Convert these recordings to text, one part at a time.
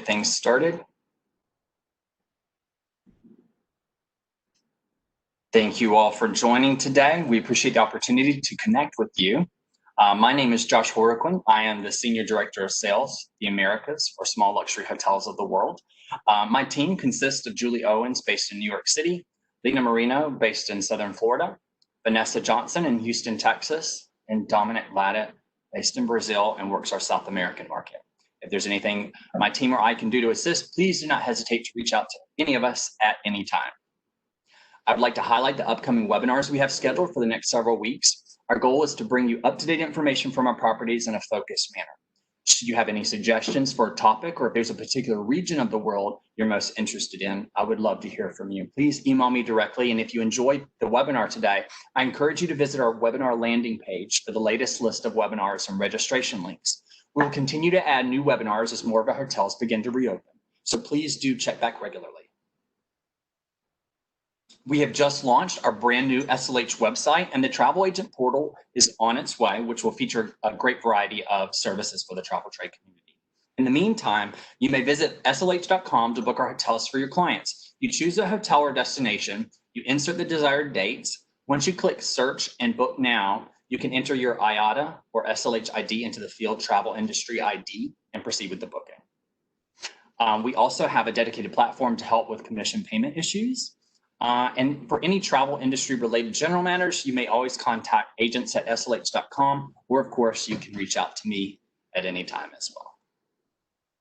get things started. Thank you all for joining today. We appreciate the opportunity to connect with you. My name is Josh Horriquin. I am the Senior Director of Sales, the Americas for Small Luxury Hotels of the World. My team consists of Julie Owens, based in New York City, Lena Marino, based in Southern Florida, Vanessa Johnson in Houston, Texas, and Dominic Laddett, based in Brazil, and works our South American market. If there's anything my team or I can do to assist, please do not hesitate to reach out to any of us at any time. I would like to highlight the upcoming webinars we have scheduled for the next several weeks. Our goal is to bring you up-to-date information from our properties in a focused manner. Should you have any suggestions for a topic, or if there's a particular region of the world you're most interested in, I would love to hear from you. Please email me directly, and if you enjoyed the webinar today, I encourage you to visit our webinar landing page for the latest list of webinars and registration links. We will continue to add new webinars as more of our hotels begin to reopen, so please do check back regularly. We have just launched our brand new SLH website, and the travel agent portal is on its way, which will feature a great variety of services for the travel trade community. In the meantime, you may visit SLH.com to book our hotels for your clients. You choose a hotel or destination, you insert the desired dates. Once you click search and book now, you can enter your IATA or SLH ID into the field travel industry ID and proceed with the booking. We also have a dedicated platform to help with commission payment issues. And for any travel industry related general matters, you may always contact agents at SLH.com, or of course, you can reach out to me at any time as well.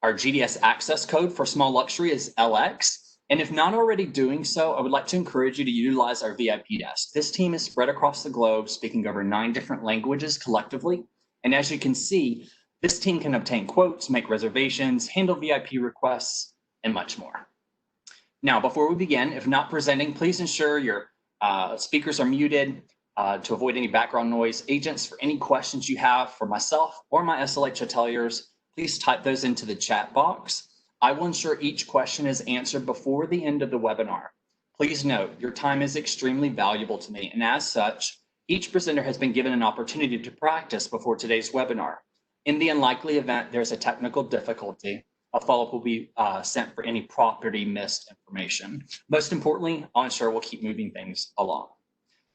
Our GDS access code for small luxury is LX. And if not already doing so, I would like to encourage you to utilize our VIP desk. This team is spread across the globe, speaking over 9 different languages collectively. And as you can see, this team can obtain quotes, make reservations, handle VIP requests, and much more. Now, before we begin, if not presenting, please ensure your speakers are muted to avoid any background noise. Agents, for any questions you have for myself or my SLH hoteliers, please type those into the chat box. I will ensure each question is answered before the end of the webinar. Please note, your time is extremely valuable to me, and as such, each presenter has been given an opportunity to practice before today's webinar. In the unlikely event there's a technical difficulty, a follow-up will be sent for any property missed information. Most importantly, I'll ensure we'll keep moving things along.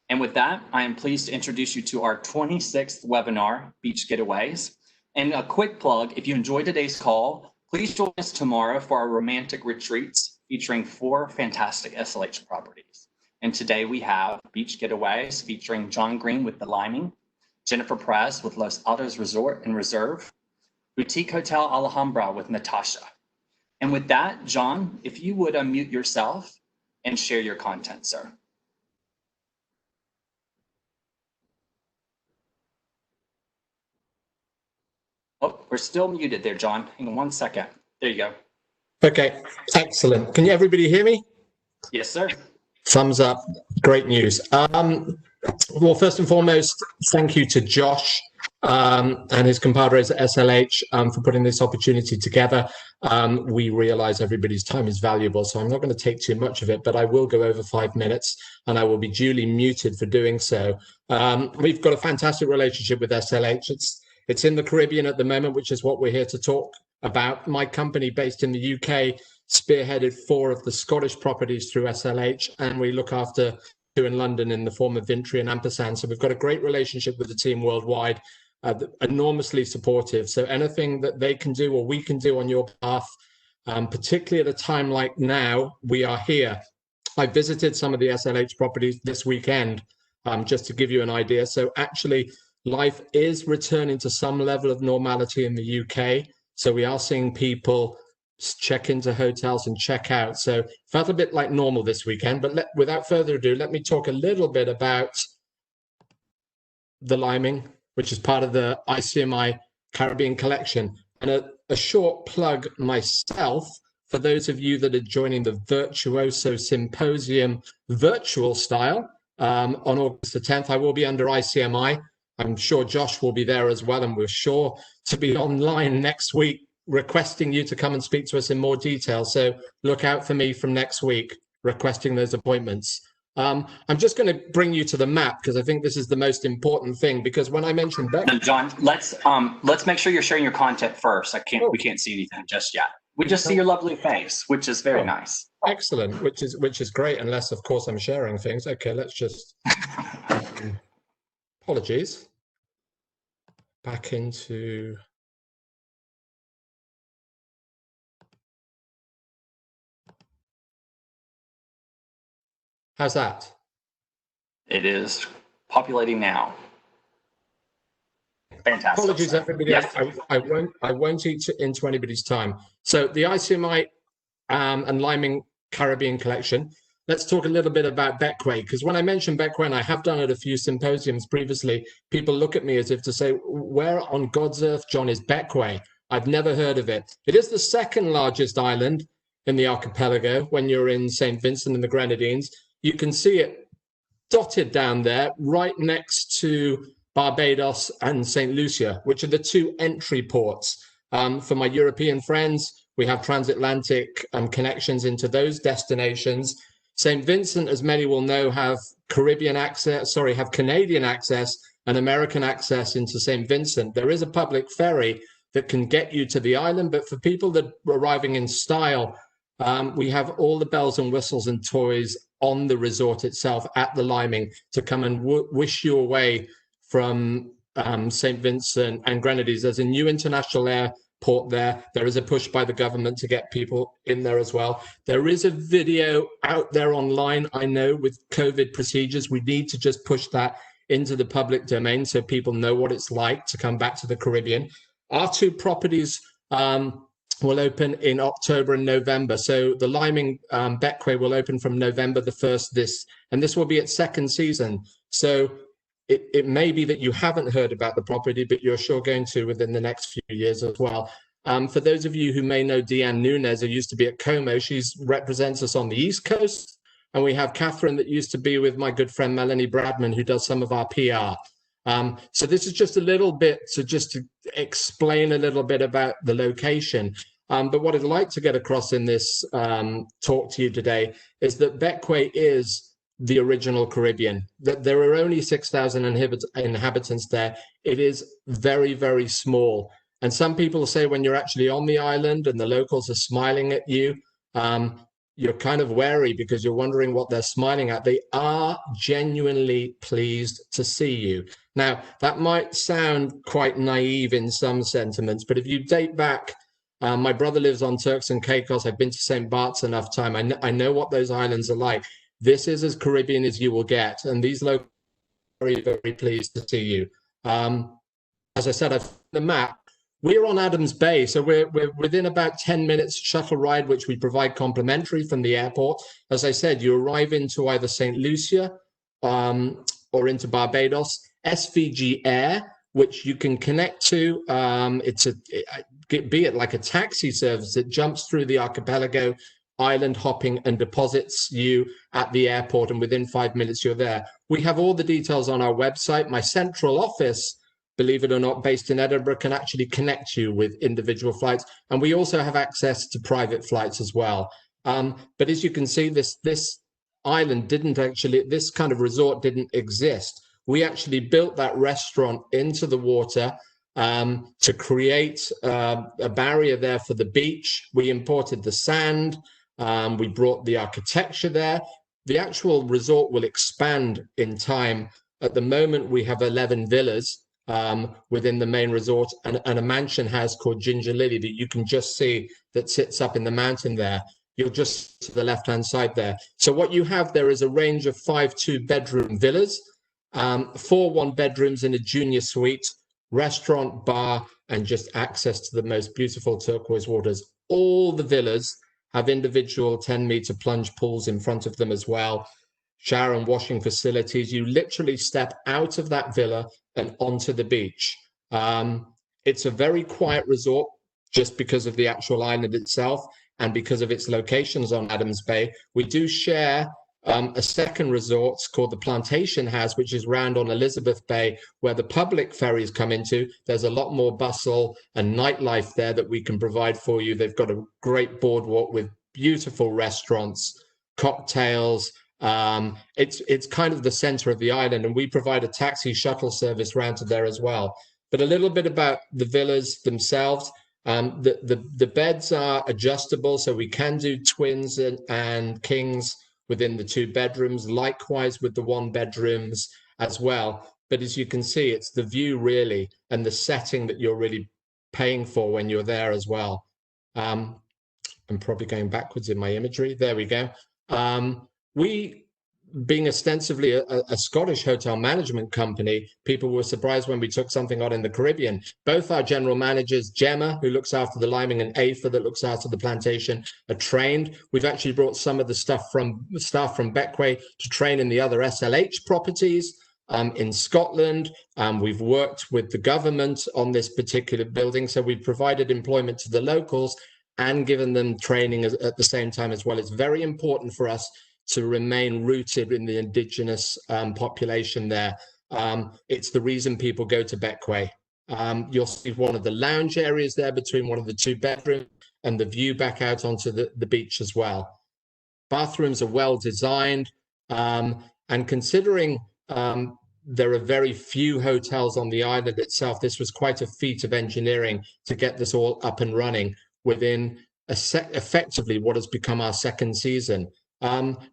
And with that, I am pleased to introduce you to our 26th webinar, Beach Getaways. And a quick plug, if you enjoyed today's call, please join us tomorrow for our romantic retreats featuring 4 fantastic SLH properties. And today we have Beach Getaways featuring John Green with The Liming, Jennifer Perez with Los Altos Resort and Reserve, Boutique Hotel Alhambra with Natasha. And with that, John, if you would unmute yourself and share your content, sir. Oh, we're still muted there, John. Hang on 1 second. There you go. Okay, excellent. Can everybody hear me? Yes, sir. Thumbs up. Great news. Well, first and foremost, thank you to Josh and his compadres at SLH for putting this opportunity together. We realize everybody's time is valuable, so I'm not going to take too much of it, but I will go over 5 minutes and I will be duly muted for doing so. We've got a fantastic relationship with SLH. It's in the Caribbean at the moment, which is what we're here to talk about. My company, based in the UK, spearheaded 4 of the Scottish properties through SLH, and we look after 2 in London in the form of Vintry and Ampersand. So we've got a great relationship with the team worldwide, enormously supportive. So anything that they can do or we can do on your behalf, particularly at a time like now, we are here. I visited some of the SLH properties this weekend, just to give you an idea. So actually, life is returning to some level of normality in the UK. So we are seeing people check into hotels and check out. So felt a bit like normal this weekend, but without further ado, let me talk a little bit about The Liming, which is part of the ICMI Caribbean collection. And a short plug myself, for those of you that are joining the Virtuoso Symposium virtual style on August the 10th, I will be under ICMI. I'm sure Josh will be there as well, and we're sure to be online next week requesting you to come and speak to us in more detail. So look out for me from next week requesting those appointments. I'm just going to bring you to the map because I think this is the most important thing, because when I mentioned Beck... John, let's make sure you're sharing your content first. We can't see anything just yet. We just see your lovely face, which is very nice. Excellent, which is great, unless of course I'm sharing things. Okay, let's just apologies. Back into how's that? It is populating now. Fantastic. Apologies, everybody. Yes. I won't eat into anybody's time. So the ICMI and Liming Caribbean Collection. Let's talk a little bit about Bequay, because when I mentioned Bequay, and I have done at a few symposiums previously, people look at me as if to say, where on God's earth, John, is Bequay? I've never heard of it. It is the second largest island in the archipelago when you're in St. Vincent and the Grenadines. You can see it dotted down there right next to Barbados and St. Lucia, which are the two entry ports. For my European friends, we have transatlantic connections into those destinations. St. Vincent, as many will know, have Canadian access and American access into St. Vincent. There is a public ferry that can get you to the island, but for people that are arriving in style, we have all the bells and whistles and toys on the resort itself at the Liming to come and wish you away from St. Vincent and Grenadines. There's a new international airport there. There is a push by the government to get people in there as well. There is a video out there online, I know, with COVID procedures. We need to just push that into the public domain so people know what it's like to come back to the Caribbean. Our two properties will open in October and November. So the Liming Bequay will open from November the 1st, and this will be its second season. So it may be that you haven't heard about the property, but you're sure going to within the next few years as well. For those of you who may know Deanne Nunez, who used to be at Como, she represents us on the East Coast. And we have Catherine that used to be with my good friend Melanie Bradman, who does some of our PR. So this is just a little bit to explain a little bit about the location. But what I'd like to get across in this talk to you today is that Bequay is the original Caribbean, that there are only 6,000 inhabitants there. It is very, very small. And some people say when you're actually on the island and the locals are smiling at you, you're kind of wary because you're wondering what they're smiling at. They are genuinely pleased to see you. Now, that might sound quite naive in some sentiments, but if you date back, my brother lives on Turks and Caicos. I've been to St. Bart's enough time. I know what those islands are like. This is as Caribbean as you will get, and these locals are very, very pleased to see you. As I said, I've the map. We're on Adams Bay, so we're within about 10 minutes shuttle ride, which we provide complimentary from the airport. As I said, you arrive into either St. Lucia or into Barbados. SVG Air, which you can connect to. Be it like a taxi service that jumps through the archipelago, island hopping, and deposits you at the airport, and within 5 minutes you're there. We have all the details on our website. My central office, believe it or not, based in Edinburgh, can actually connect you with individual flights, and we also have access to private flights as well. But as you can see, this island this kind of resort didn't exist. We actually built that restaurant into the water to create a barrier there for the beach. We imported the sand. We brought the architecture there. The actual resort will expand in time. At the moment, we have 11 villas within the main resort and a mansion house called Ginger Lily that you can just see that sits up in the mountain there. You're just to the left-hand side there. So what you have there is a range of 5 two-bedroom villas, 4 one-bedrooms in a junior suite, restaurant, bar, and just access to the most beautiful turquoise waters. All the villas have individual 10-meter plunge pools in front of them as well, shower and washing facilities. You literally step out of that villa and onto the beach. It's a very quiet resort just because of the actual island itself and because of its locations on Adams Bay. We do share a second resort called the Plantation House, which is round on Elizabeth Bay, where the public ferries come into. There's a lot more bustle and nightlife there that we can provide for you. They've got a great boardwalk with beautiful restaurants, cocktails. It's kind of the center of the island, and we provide a taxi shuttle service round to there as well. But a little bit about the villas themselves. The beds are adjustable, so we can do twins and kings within the 2 bedrooms, likewise with the 1 bedrooms as well. But as you can see, it's the view really and the setting that you're really paying for when you're there as well. I'm probably going backwards in my imagery. There we go. We, being ostensibly a Scottish hotel management company, people were surprised when we took something on in the Caribbean. Both our general managers, Gemma, who looks after the Liming, and Aoife, that looks after the plantation, are trained. We've actually brought some of the staff from Beckway to train in the other SLH properties in Scotland. We've worked with the government on this particular building, so we've provided employment to the locals and given them training at the same time as well. It's very important for us to remain rooted in the indigenous population there. It's the reason people go to Beckway. You'll see one of the lounge areas there between one of the 2 bedrooms and the view back out onto the beach as well. Bathrooms are well designed, and considering there are very few hotels on the island itself, this was quite a feat of engineering to get this all up and running within effectively what has become our 2nd season.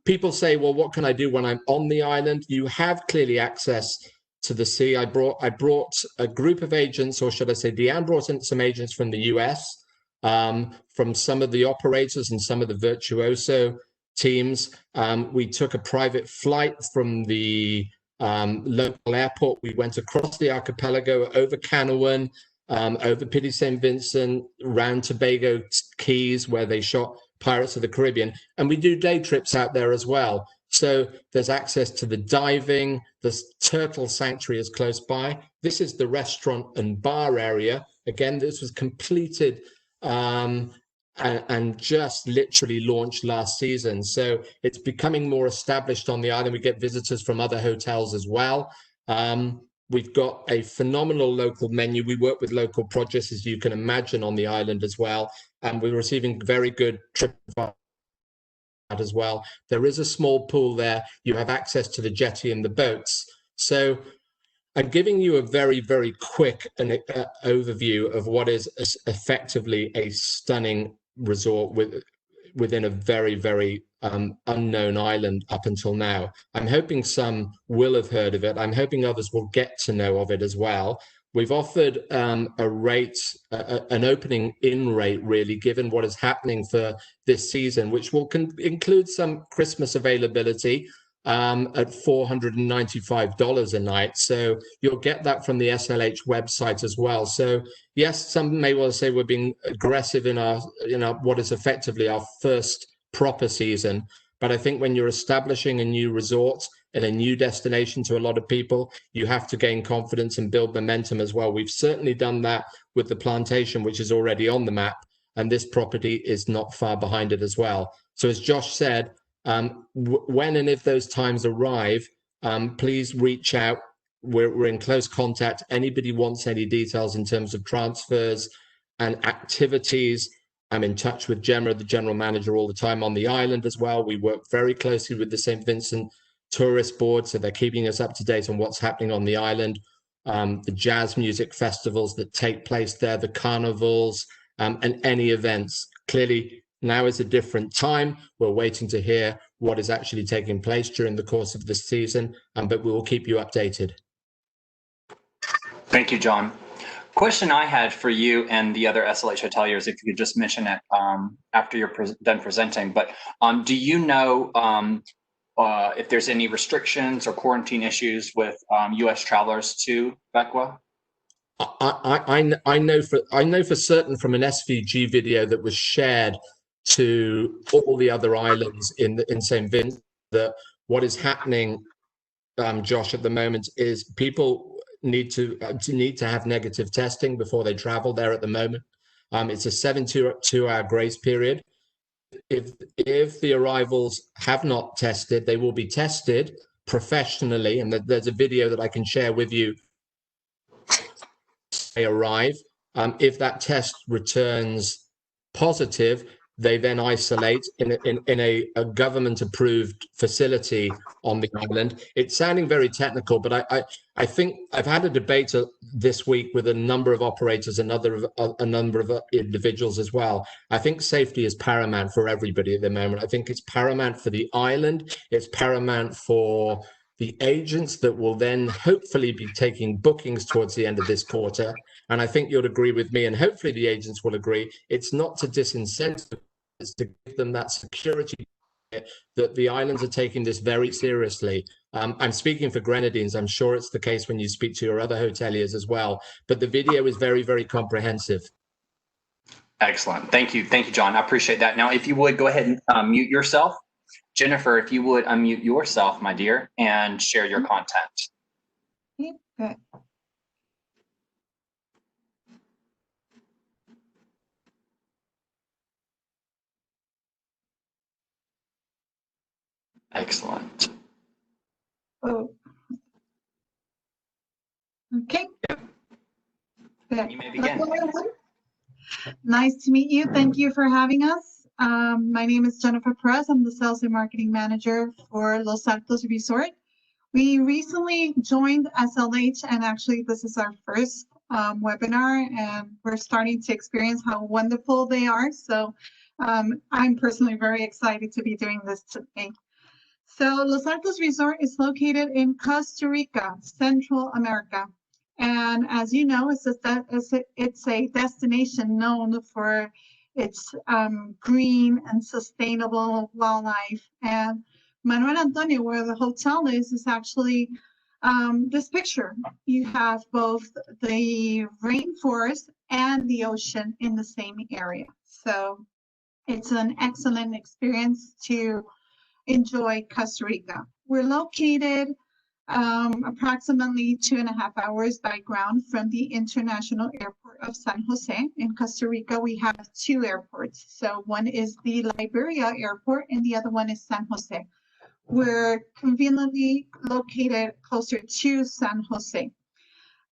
People say, well, what can I do when I'm on the island? You have clearly access to the sea. I brought a group of agents, or should I say, Deanne brought in some agents from the US, from some of the operators and some of the virtuoso teams. We took a private flight from the local airport. We went across the archipelago, over Canouan, over Pity St. Vincent, round Tobago Keys, where they shot Pirates of the Caribbean, and we do day trips out there as well. So there's access to the diving. The turtle sanctuary is close by. This is the restaurant and bar area. Again, this was completed and just literally launched last season. So it's becoming more established on the island. We get visitors from other hotels as well. We've got a phenomenal local menu. We work with local produce, as you can imagine, on the island as well. And we're receiving very good TripAdvisor as well. There is a small pool there. You have access to the jetty and the boats. So I'm giving you a very, very quick overview of what is effectively a stunning resort within a very, very unknown island up until now. I'm hoping some will have heard of it. I'm hoping others will get to know of it as well. We've offered a rate, an opening in rate, really, given what is happening for this season, which will include some Christmas availability at $495 a night. So you'll get that from the SLH website as well. So yes, some may well say we're being aggressive in our what is effectively our first proper season. But I think when you're establishing a new resort and a new destination to a lot of people, you have to gain confidence and build momentum as well. We've certainly done that with the plantation, which is already on the map, and this property is not far behind it as well. So as Josh said, when and if those times arrive, please reach out. We're in close contact. Anybody wants any details in terms of transfers and activities, I'm in touch with Gemma, the general manager, all the time on the island as well. We work very closely with the St. Vincent Tourist Board, so they're keeping us up to date on what's happening on the island, the jazz music festivals that take place there, the carnivals, and any events. Clearly, now is a different time. We're waiting to hear what is actually taking place during the course of this season, but we will keep you updated. Thank you, John. Question I had for you and the other SLH hoteliers, if you could just mention it after you're done presenting, but do you know if there's any restrictions or quarantine issues with U.S. travelers to Beckway? I know for certain from an SVG video that was shared to all the other islands in St. Vincent that what is happening, Josh, at the moment is people need to have negative testing before they travel there at the moment. It's a 72-hour grace period. If the arrivals have not tested, they will be tested professionally, and there's a video that I can share with you. They arrive. If that test returns positive, They then isolate in a government-approved facility on the island. It's sounding very technical, but I think I've had a debate this week with a number of operators and a number of individuals as well. I think safety is paramount for everybody at the moment. I think it's paramount for the island. It's paramount for the agents that will then hopefully be taking bookings towards the end of this quarter. And I think you'll agree with me, and hopefully the agents will agree, it's not to disincentive, it's to give them that security that the islands are taking this very seriously. I'm speaking for Grenadines. I'm sure it's the case when you speak to your other hoteliers as well. But the video is very, very comprehensive. Excellent. Thank you. Thank you, John. I appreciate that. Now, if you would go ahead and mute yourself. Jennifer, if you would unmute yourself, my dear, and share your content. Good. Excellent. Oh. Okay. Good. You may begin. Nice to meet you. Thank you for having us. My name is Jennifer Perez. I'm the Sales and Marketing Manager for Los Altos Resort. We recently joined SLH, and actually this is our first webinar, and we're starting to experience how wonderful they are. So I'm personally very excited to be doing this today. So Los Altos Resort is located in Costa Rica, Central America. And as you know, it's a destination known for its green and sustainable wildlife. And Manuel Antonio, where the hotel is actually this picture. You have both the rainforest and the ocean in the same area. So it's an excellent experience to enjoy Costa Rica. We're located approximately 2.5 hours by ground from the International Airport of San Jose. In Costa Rica, we have 2 airports. So one is the Liberia Airport and the other one is San Jose. We're conveniently located closer to San Jose.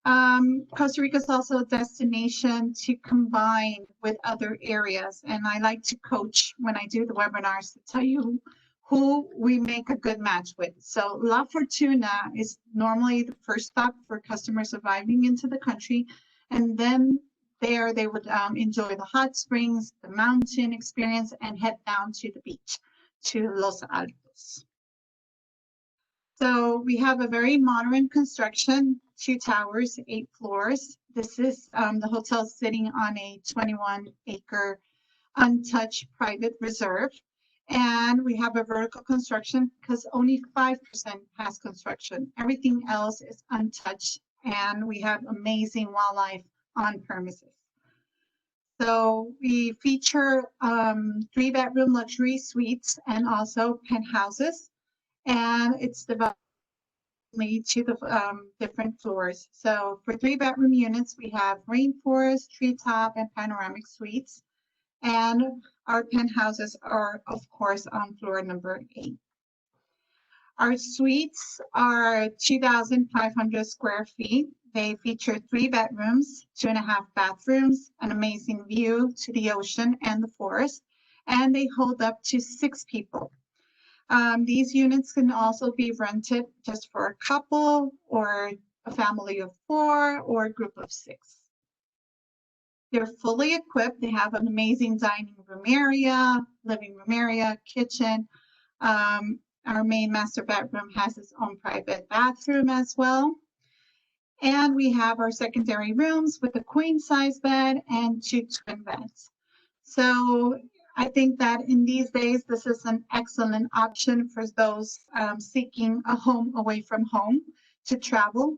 Costa Rica is also a destination to combine with other areas. And I like to coach when I do the webinars to tell you who we make a good match with. So La Fortuna is normally the first stop for customers arriving into the country. And then there they would enjoy the hot springs, the mountain experience, and head down to the beach, to Los Altos. So we have a very modern construction, 2 towers, 8 floors. This is the hotel sitting on a 21-acre untouched private reserve. And we have a vertical construction because only 5% has construction. Everything else is untouched, and we have amazing wildlife on premises. So we feature 3-bedroom luxury suites and also penthouses, and it's divided to the different floors. So for 3-bedroom units, we have rainforest, treetop, and panoramic suites. And our penthouses are, of course, on floor number 8. Our suites are 2,500 square feet. They feature 3 bedrooms, 2.5 bathrooms, an amazing view to the ocean and the forest, and they hold up to 6 people. These units can also be rented just for a couple or a family of 4 or a group of 6. They're fully equipped. They have an amazing dining room area, living room area, kitchen. Our main master bedroom has its own private bathroom as well. And we have our secondary rooms with a queen size bed and 2 twin beds. So I think that in these days, this is an excellent option for those seeking a home away from home to travel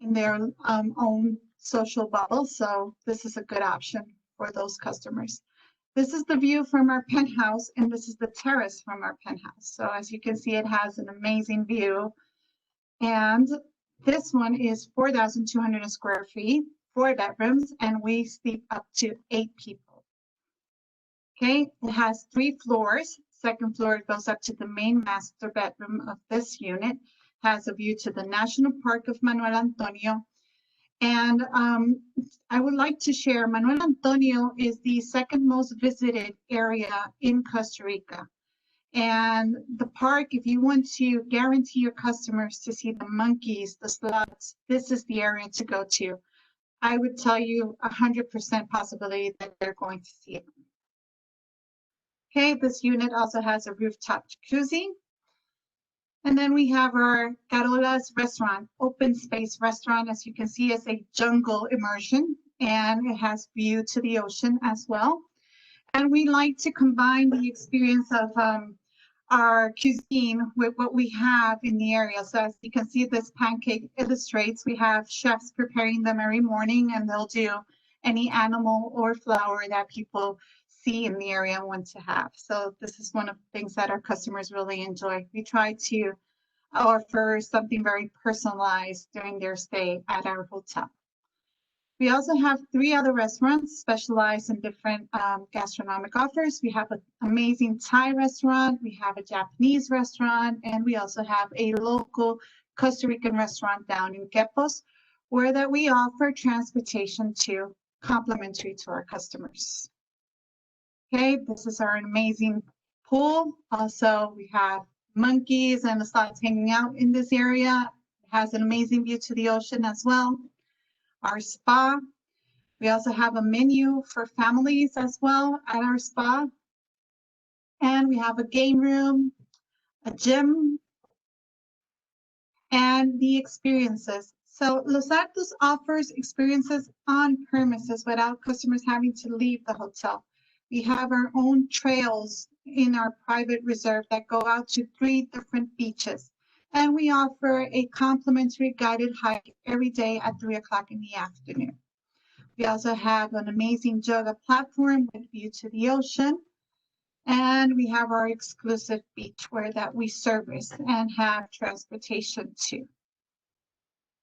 in their own social bubble. So this is a good option for those customers. This is the view from our penthouse, and this is the terrace from our penthouse. So as you can see, it has an amazing view. And this one is 4,200 square feet, 4 bedrooms, and we sleep up to 8 people. Okay, it has 3 floors. Second floor goes up to the main master bedroom of this unit, has a view to the National Park of Manuel Antonio. And I would like to share, Manuel Antonio is the second most visited area in Costa Rica. And the park, if you want to guarantee your customers to see the monkeys, the sloths, this is the area to go to. I would tell you 100% possibility that they're going to see it. Okay, this unit also has a rooftop jacuzzi. And then we have our Carola's restaurant, open space restaurant. As you can see, it's a jungle immersion, and it has view to the ocean as well. And we like to combine the experience of our cuisine with what we have in the area. So as you can see, this pancake illustrates, we have chefs preparing them every morning, and they'll do any animal or flower that people see in the area and want to have. So this is one of the things that our customers really enjoy. We try to offer something very personalized during their stay at our hotel. We also have 3 other restaurants specialized in different gastronomic offers. We have an amazing Thai restaurant, we have a Japanese restaurant, and we also have a local Costa Rican restaurant down in Quepos, where that we offer transportation to complimentary to our customers. Okay, this is our amazing pool. Also, we have monkeys and the sloths hanging out in this area. It has an amazing view to the ocean as well. Our spa. We also have a menu for families as well at our spa. And we have a game room, a gym, and the experiences. So Los Altos offers experiences on premises without customers having to leave the hotel. We have our own trails in our private reserve that go out to 3 different beaches. And we offer a complimentary guided hike every day at 3 o'clock in the afternoon. We also have an amazing yoga platform with view to the ocean. And we have our exclusive beach where that we service and have transportation to.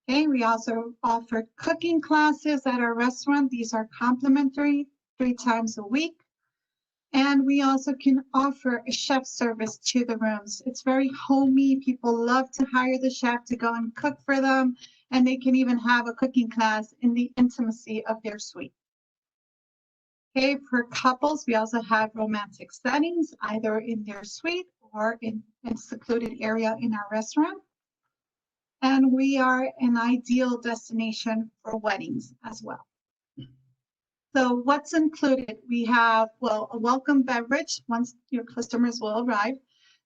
Okay, we also offer cooking classes at our restaurant. These are complimentary 3 times a week. And we also can offer a chef service to the rooms. It's very homey. People love to hire the chef to go and cook for them. And they can even have a cooking class in the intimacy of their suite. Okay, for couples, we also have romantic settings, either in their suite or in a secluded area in our restaurant. And we are an ideal destination for weddings as well. So what's included? We have, well, a welcome beverage once your customers will arrive.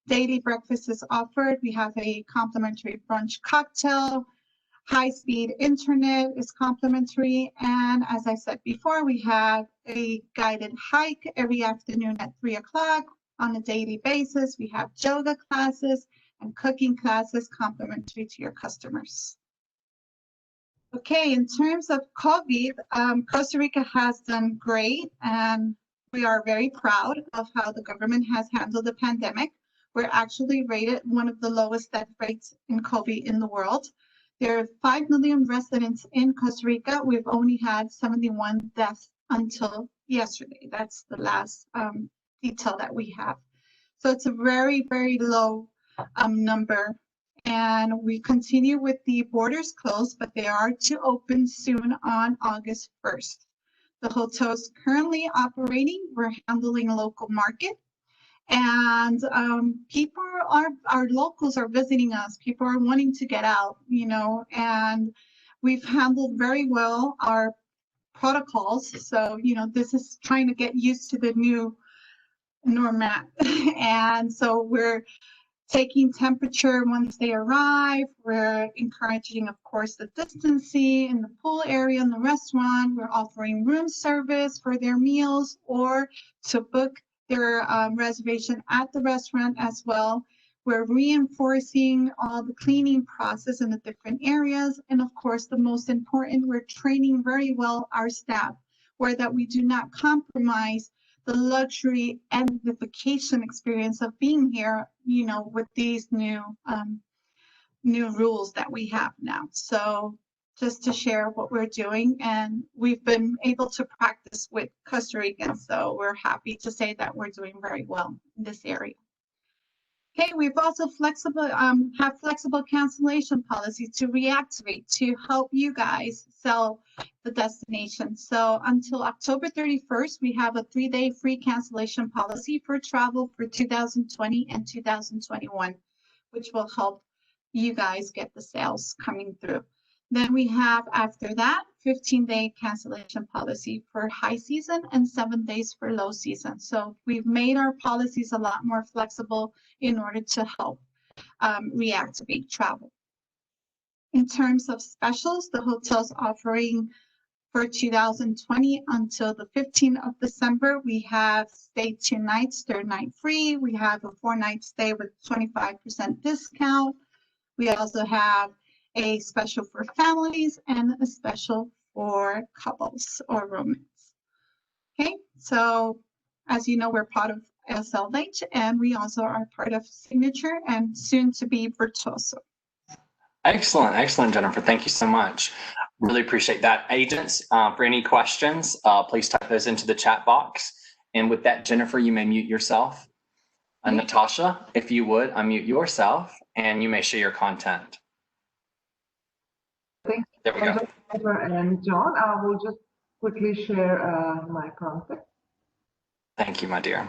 Daily breakfast is offered. We have a complimentary brunch cocktail. High-speed internet is complimentary. And as I said before, we have a guided hike every afternoon at 3 o'clock on a daily basis. We have yoga classes and cooking classes complimentary to your customers. Okay, in terms of COVID, Costa Rica has done great, and we are very proud of how the government has handled the pandemic. We're actually rated one of the lowest death rates in COVID in the world. There are 5 million residents in Costa Rica. We've only had 71 deaths until yesterday. That's the last detail that we have. So it's a very, very low number. And we continue with the borders closed, but they are to open soon on August 1st. The hotel is currently operating. We're handling a local market. And people our locals are visiting us. People are wanting to get out, you know, and we've handled very well our protocols. So, you know, this is trying to get used to the new normat. And so we're taking temperature once they arrive. We're encouraging, of course, the distancing in the pool area in the restaurant. We're offering room service for their meals or to book their reservation at the restaurant as well. We're reinforcing all the cleaning process in the different areas. And of course, the most important, we're training very well our staff where that we do not compromise the luxury and the vacation experience of being here, you know, with these new rules that we have now. So just to share what we're doing, and we've been able to practice with Costa Ricans, so we're happy to say that we're doing very well in this area. Okay, we've also have flexible cancellation policies to reactivate to help you guys sell the destination. So until October 31st, we have a 3-day free cancellation policy for travel for 2020 and 2021, which will help you guys get the sales coming through. Then we have, after that, 15-day cancellation policy for high season and 7 days for low season. So we've made our policies a lot more flexible in order to help reactivate travel. In terms of specials, the hotel's offering for 2020 until the 15th of December, we have stay 2 nights, third night free. We have a 4-night stay with 25% discount. We also have a special for families and a special for couples or roommates. Okay, so as you know, we're part of SLH and we also are part of Signature and soon to be Virtuoso. Excellent, excellent, Jennifer. Thank you so much. Really appreciate that. Agents, for any questions, please type those into the chat box. And with that, Jennifer, you may mute yourself. Natasha, if you would, unmute yourself and you may share your content. Thank you. There we go. Jennifer and John, I will just quickly share my content. Thank you, my dear.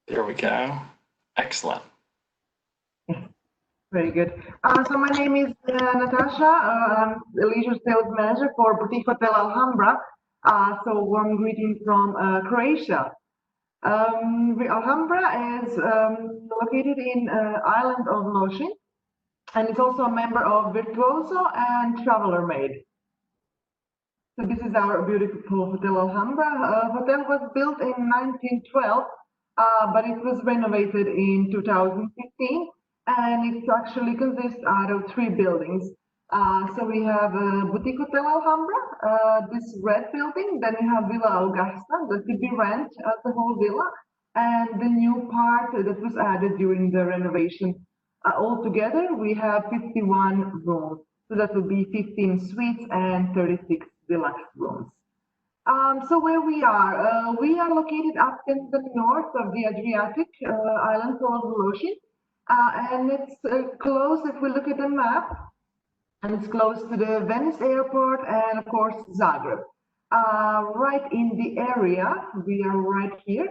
There we go. Excellent. Very good. So my name is Natasha. I'm the leisure sales manager for Boutique Hotel Alhambra. So warm greeting from Croatia. Alhambra is located in island of Lošinj, and it's also a member of Virtuoso and Traveler Made. So this is our beautiful Hotel Alhambra. Hotel was built in 1912, but it was renovated in 2015, and it actually consists out of 3 buildings. So we have Boutique Hotel Alhambra, this red building, then we have Villa Augusta, that could be rent as the whole villa, and the new part that was added during the renovation. Altogether, we have 51 rooms. So that would be 15 suites and 36 deluxe rooms. So where we are located up in the north of the Adriatic island called Lošinj, and it's close, if we look at the map, and it's close to the Venice airport and of course Zagreb. Right in the area, we are right here.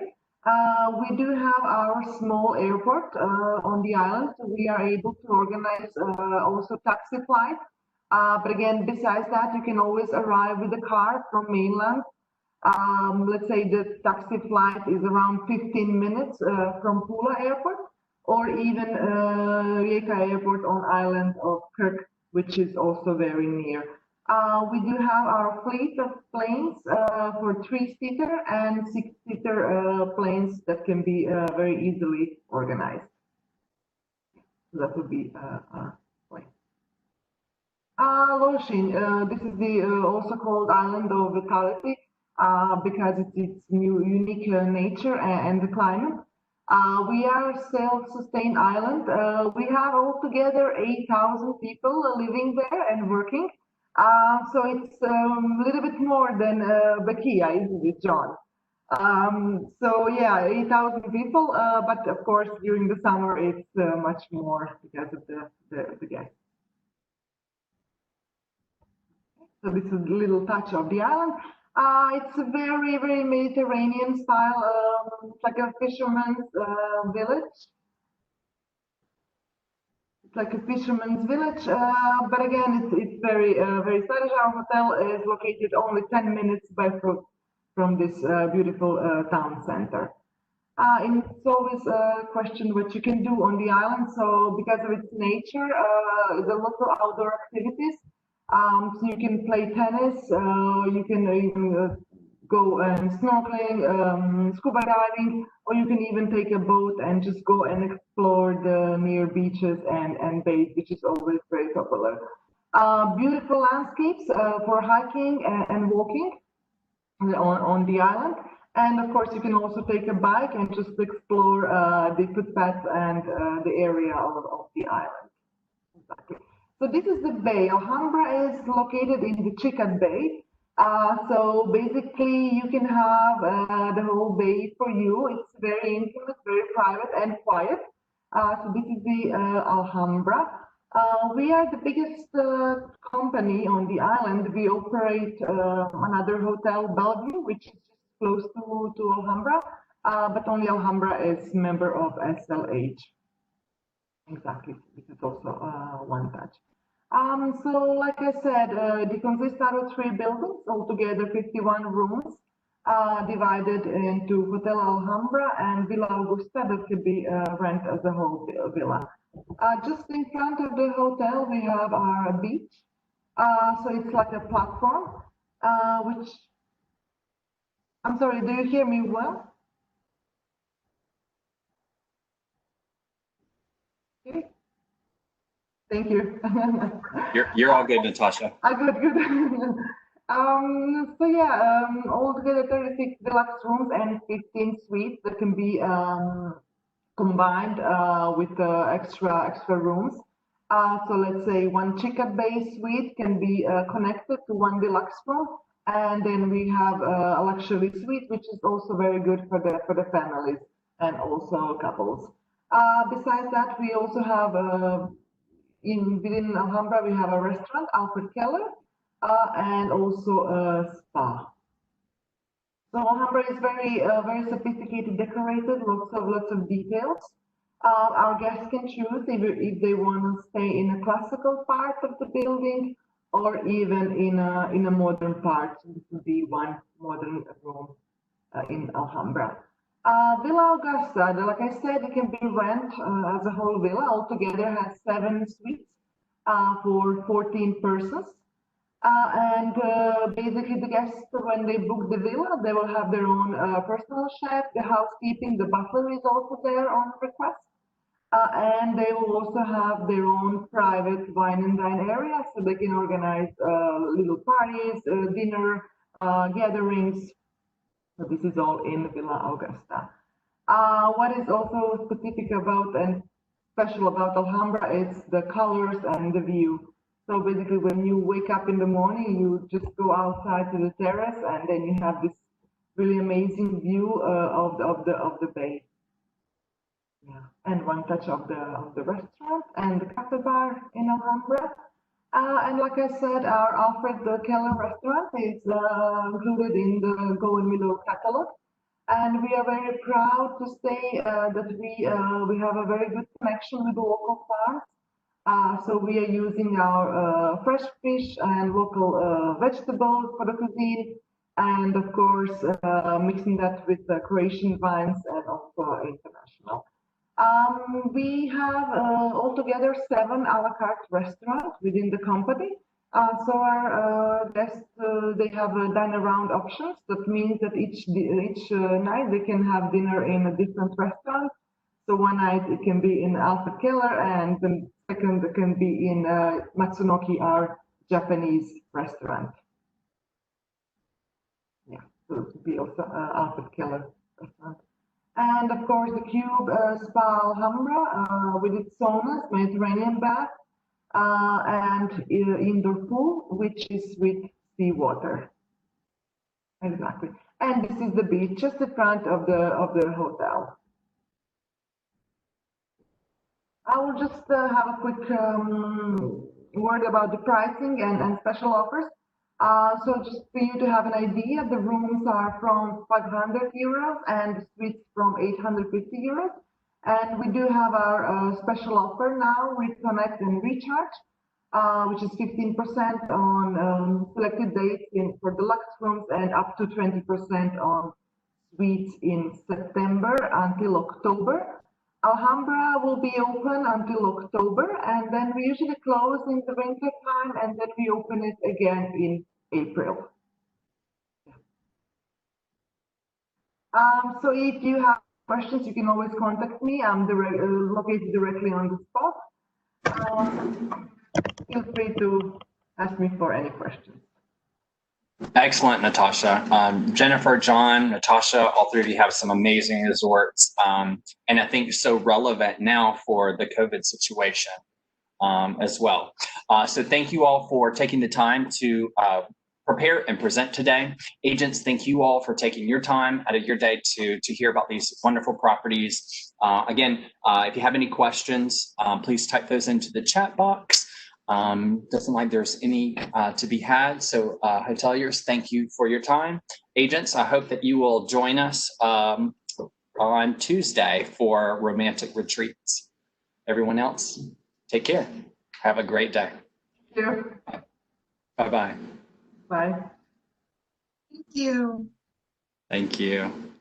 We do have our small airport on the island, so we are able to organize also taxi flights. But again, besides that, you can always arrive with a car from mainland. Let's say the taxi flight is around 15 minutes from Pula airport, or even Rijeka airport on island of Krk, which is also very near. We do have our fleet of planes for 3-seater and 6-seater planes that can be very easily organized. So that would be plane. Lošinj, this is the also called island of vitality because it's its unique nature and the climate. We are a self-sustained island. We have altogether 8,000 people living there and working. So it's a little bit more than Bakia, isn't it, John? So yeah, 8,000 people, but of course during the summer it's much more because of the guests. So this is a little touch of the island. It's a very, very Mediterranean style. It's like a fisherman's village. It's like a fisherman's village, but again, it's very, very stylish. Our hotel is located only 10 minutes by foot from this beautiful town center. And it's always a question what you can do on the island. So because of its nature, there are lots of outdoor activities. So you can play tennis, you can even go snorkeling, scuba diving, or you can even take a boat and just go and explore the near beaches and bathe, which is always very popular. Beautiful landscapes for hiking and walking on the island. And of course, you can also take a bike and just explore the footpaths and the area of the island. Exactly. So this is the bay. Alhambra is located in the Chicat Bay. So basically, you can have the whole bay for you. It's very intimate, very private and quiet. So this is the Alhambra. We are the biggest company on the island. We operate another hotel, Bellevue, which is just close to Alhambra, but only Alhambra is member of SLH. Exactly, this is also one touch. So like I said, they consist out of 3 buildings, altogether 51 rooms, divided into Hotel Alhambra and Villa Augusta that could be rented as a whole villa. Just in front of the hotel, we have our beach. So it's like a platform, which, I'm sorry, do you hear me well? Okay. Thank you. You're all good, Natasha. Good. So yeah, altogether 36 deluxe rooms and 15 suites that can be combined with extra rooms. So let's say one Chicat Bay suite can be connected to one deluxe room, and then we have a luxury suite, which is also very good for the families and also couples. Besides that, we also have within Alhambra we have a restaurant, Alfred Keller, and also a spa. So Alhambra is very sophisticated, decorated, lots of details. Our guests can choose if they want to stay in a classical part of the building or even in a modern part. This would be one modern room in Alhambra. Villa Augusta, like I said, it can be rented as a whole villa. Altogether has 7 suites for 14 persons. Basically the guests, when they book the villa, they will have their own personal chef, the housekeeping, the butler is also there on request. And they will also have their own private wine and dine area, so they can organize little parties, dinner, gatherings. So this is all in Villa Augusta. What is also specific about and special about Alhambra is the colors and the view. So basically, when you wake up in the morning, you just go outside to the terrace, and then you have this really amazing view of the bay. Yeah, and one touch of the restaurant and the cafe bar in Alhambra. And like I said, our Alfred Keller restaurant is included in the Go and Milo catalog. And we are very proud to say that we have a very good connection with the local farms. So we are using our fresh fish and local vegetables for the cuisine, and of course mixing that with Croatian wines and also international. We have altogether 7 a la carte restaurants within the company. So our guests, they have dine around options. That means that each night they can have dinner in a different restaurant. So one night it can be in Alfred Keller, and the second it can be in Matsunoki, our Japanese restaurant. Yeah, so it would be also Alfred Keller restaurant. And of course the Cube Spa Alhambra with its saunas, Mediterranean bath, and indoor pool, which is with seawater. Exactly. And this is the beach just in front of the hotel. I will just have a quick word about the pricing and special offers. So just for you to have an idea, the rooms are from 500 euros and the suites from 850 euros. And we do have our special offer now with Connect and Recharge, which is 15% on selected dates for deluxe rooms and up to 20% on suites in September until October. Alhambra will be open until October, and then we usually close in the winter time, and then we open it again in April. So if you have questions, you can always contact me. I'm located directly on the spot. Feel free to ask me for any questions. Excellent, Natasha. Jennifer, John, Natasha, all three of you have some amazing resorts, and I think so relevant now for the COVID situation as well. So thank you all for taking the time to prepare and present today. Agents, thank you all for taking your time out of your day to hear about these wonderful properties. Again, if you have any questions, please type those into the chat box. Doesn't look like there's any to be had. So hoteliers, thank you for your time. Agents, I hope that you will join us on Tuesday for romantic retreats. Everyone else, take care. Have a great day. Thank you. Bye-bye. Bye. Thank you. Thank you.